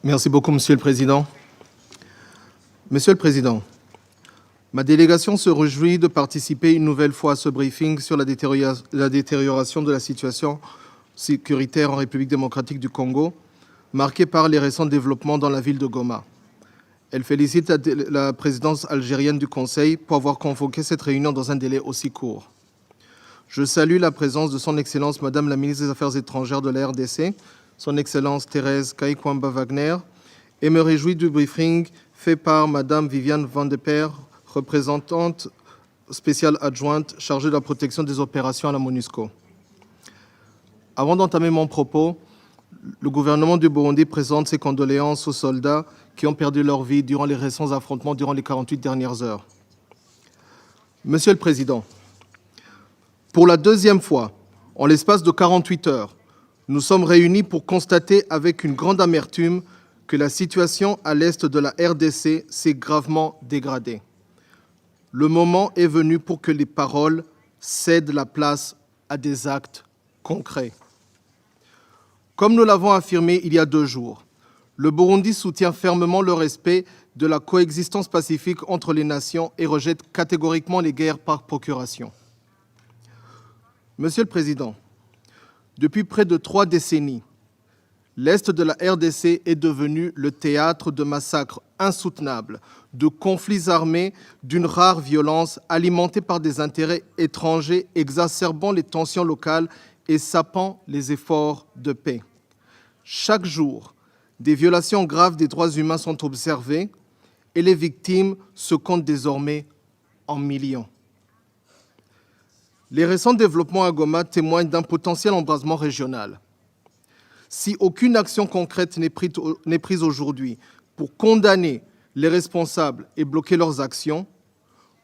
Merci beaucoup, Monsieur le Président. Monsieur le Président, ma délégation se réjouit de participer une nouvelle fois à ce briefing sur la détérioration de la situation sécuritaire en République démocratique du Congo, marquée par les récents développements dans la ville de Goma. Elle félicite la présidence algérienne du Conseil pour avoir convoqué cette réunion dans un délai aussi court. Je salue la présence de son Excellence Madame la ministre des Affaires étrangères de la RDC, son Excellence Thérèse Kayikwamba-Wagner, et me réjouis du briefing fait par Madame Viviane Van de Peer, représentante spéciale adjointe chargée de la protection des opérations à la MONUSCO. Avant d'entamer mon propos, le gouvernement du Burundi présente ses condoléances aux soldats qui ont perdu leur vie durant les récents affrontements durant les 48 dernières heures. Monsieur le Président, pour la deuxième fois, en l'espace de 48 heures, nous sommes réunis pour constater avec une grande amertume que la situation à l'est de la RDC s'est gravement dégradée. Le moment est venu pour que les paroles cèdent la place à des actes concrets. Comme nous l'avons affirmé il y a 2 jours, le Burundi soutient fermement le respect de la coexistence pacifique entre les nations et rejette catégoriquement les guerres par procuration. Monsieur le Président, depuis près de 3 décennies, l'Est de la RDC est devenu le théâtre de massacres insoutenables, de conflits armés d'une rare violence alimentés par des intérêts étrangers exacerbant les tensions locales et sapant les efforts de paix. Chaque jour, des violations graves des droits humains sont observées et les victimes se comptent désormais en millions. Les récents développements à Goma témoignent d'un potentiel embrasement régional. Si aucune action concrète n'est prise aujourd'hui pour condamner les responsables et bloquer leurs actions,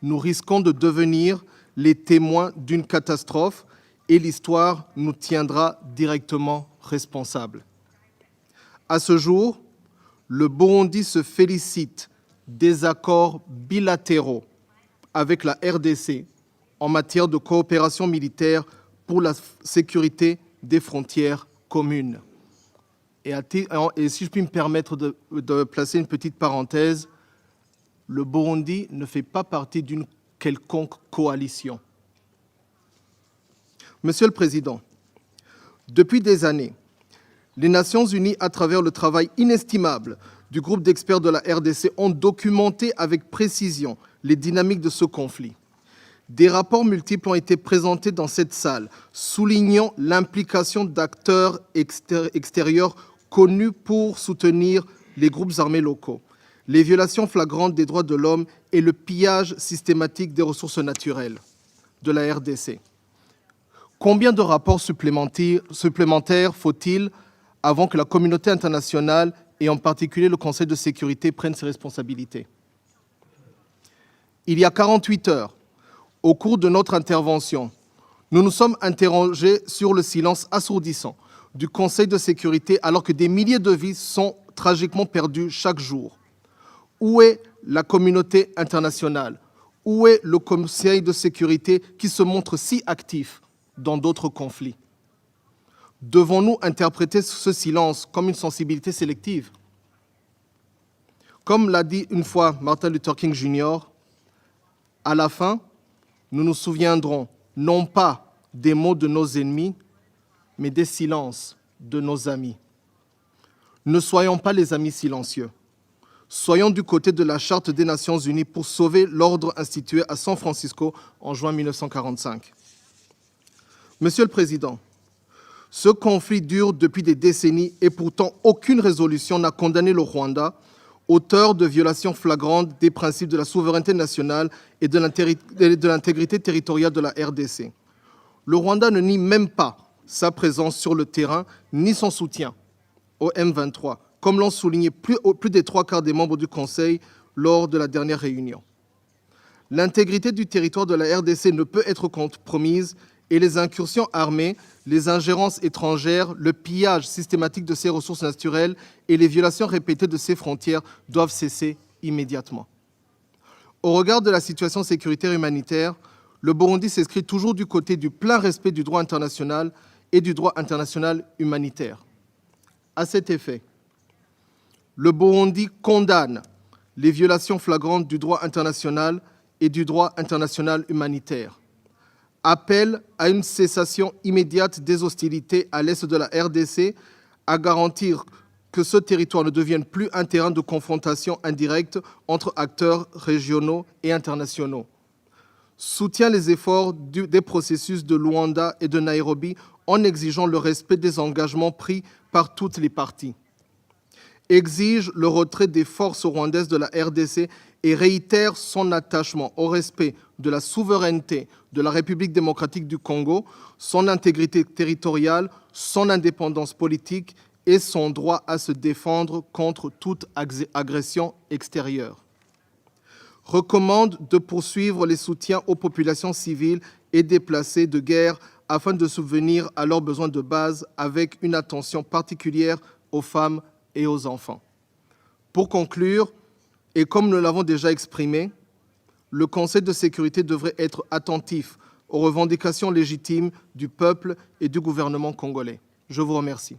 nous risquons de devenir les témoins d'une catastrophe et l'histoire nous tiendra directement responsables. À ce jour, le Burundi se félicite des accords bilatéraux avec la RDC en matière de coopération militaire pour la sécurité des frontières communes. Et si je puis me permettre de placer une petite parenthèse, le Burundi ne fait pas partie d'une quelconque coalition. Monsieur le Président, depuis des années, les Nations Unies, à travers le travail inestimable du groupe d'experts de la RDC, ont documenté avec précision les dynamiques de ce conflit. Des rapports multiples ont été présentés dans cette salle, soulignant l'implication d'acteurs extérieurs connus pour soutenir les groupes armés locaux, les violations flagrantes des droits de l'homme et le pillage systématique des ressources naturelles de la RDC. Combien de rapports supplémentaires faut-il avant que la communauté internationale et en particulier le Conseil de sécurité prennent ses responsabilités? Il y a 48 heures, au cours de notre intervention, nous nous sommes interrogés sur le silence assourdissant du Conseil de sécurité alors que des milliers de vies sont tragiquement perdues chaque jour. Où est la communauté internationale? Où est le Conseil de sécurité qui se montre si actif dans d'autres conflits? Devons-nous interpréter ce silence comme une sensibilité sélective? Comme l'a dit une fois Martin Luther King Jr., à la fin, nous nous souviendrons non pas des mots de nos ennemis, mais des silences de nos amis. Ne soyons pas les amis silencieux. Soyons du côté de la Charte des Nations Unies pour sauver l'ordre institué à San Francisco en juin 1945. Monsieur le Président, ce conflit dure depuis des décennies et pourtant aucune résolution n'a condamné le Rwanda, auteur de violations flagrantes des principes de la souveraineté nationale et de l'intégrité territoriale de la RDC. Le Rwanda ne nie même pas sa présence sur le terrain ni son soutien au M23, comme l'ont souligné plus des 3/4 des membres du Conseil lors de la dernière réunion. L'intégrité du territoire de la RDC ne peut être compromise et les incursions armées, les ingérences étrangères, le pillage systématique de ses ressources naturelles et les violations répétées de ses frontières doivent cesser immédiatement. Au regard de la situation sécuritaire et humanitaire, le Burundi s'inscrit toujours du côté du plein respect du droit international et du droit international humanitaire. À cet effet, Le Burundi condamne les violations flagrantes du droit international et du droit international humanitaire. Appelle à une cessation immédiate des hostilités à l'est de la RDC, à garantir que ce territoire ne devienne plus un terrain de confrontation indirecte entre acteurs régionaux et internationaux. Soutient les efforts des processus de Luanda et de Nairobi en exigeant le respect des engagements pris par toutes les parties. Exige le retrait des forces rwandaises de la RDC et réitère son attachement au respect de la souveraineté de la République démocratique du Congo, son intégrité territoriale, son indépendance politique et son droit à se défendre contre toute agression extérieure. Recommande de poursuivre les soutiens aux populations civiles et déplacées de guerre afin de subvenir à leurs besoins de base avec une attention particulière aux femmes et aux enfants. Pour conclure, et comme nous l'avons déjà exprimé, le Conseil de sécurité devrait être attentif aux revendications légitimes du peuple et du gouvernement congolais. Je vous remercie.